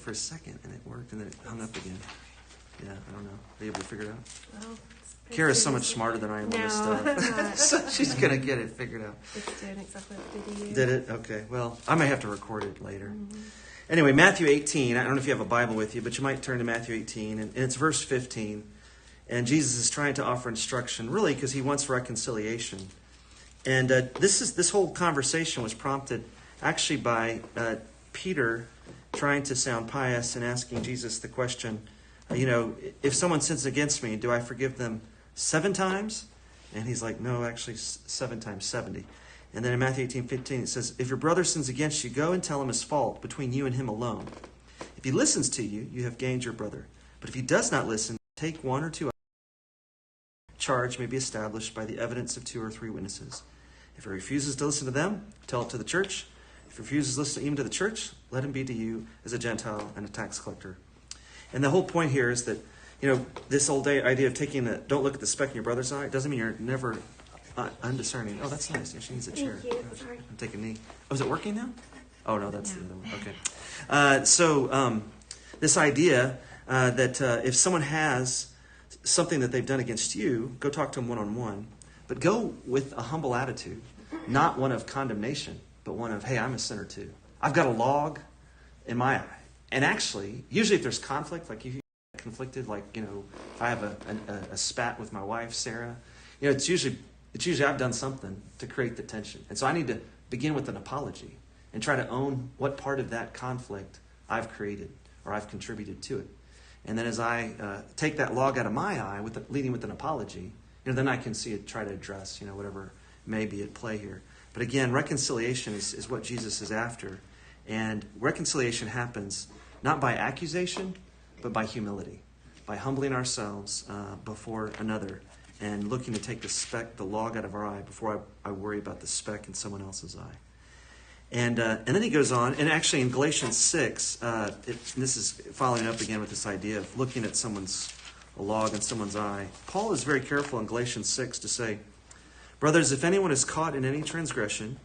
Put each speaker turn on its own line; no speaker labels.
for a second, and it worked, and then it hung up again. Yeah, I don't know. Are you able to figure it out?
Well,
Kara's so much smarter than I am on this stuff. So she's going to get it figured out.
It's doing exactly what did you.
Did it? Okay. Well, I may have to record it later.
Mm-hmm.
Anyway, Matthew 18. I don't know if you have a Bible with you, but you might turn to Matthew 18, and it's verse 15. And Jesus is trying to offer instruction, really, because he wants reconciliation. And this whole conversation was prompted actually by Peter trying to sound pious and asking Jesus the question, if someone sins against me, do I forgive them 7 times? And he's like, no, actually 7 times 70. And then in Matthew 18:15 it says, if your brother sins against you, go and tell him his fault between you and him alone. If he listens to you, you have gained your brother. But if he does not listen, take 1 or 2 charge may be established by the evidence of 2 or 3 witnesses. If he refuses to listen to them, tell it to the church. If he refuses to listen even to the church, let him be to you as a Gentile and a tax collector. And the whole point here is that, this old idea of don't look at the speck in your brother's eye, doesn't mean you're never undiscerning. Oh, that's nice. Yeah, she needs a chair.
Thank you. Sorry.
I'm taking a knee. Oh, is it working now? Oh, no, that's the other one. Okay. This idea that if someone has something that they've done against you, go talk to them one-on-one. But go with a humble attitude, not one of condemnation, but one of, hey, I'm a sinner too. I've got a log in my eye. And actually, usually if there's conflict, like if you get conflicted, like, if I have a spat with my wife, Sarah, it's usually I've done something to create the tension. And so I need to begin with an apology and try to own what part of that conflict I've created or I've contributed to it. And then as I take that log out of my eye, leading with an apology, then I can see it, try to address, whatever may be at play here. But again, reconciliation is what Jesus is after. And reconciliation happens not by accusation, but by humility, by humbling ourselves before another and looking to take the log out of our eye before I worry about the speck in someone else's eye. And then he goes on, and actually in Galatians 6, this is following up again with this idea of looking at a log in someone's eye. Paul is very careful in Galatians 6 to say, brothers, if anyone is caught in any transgression,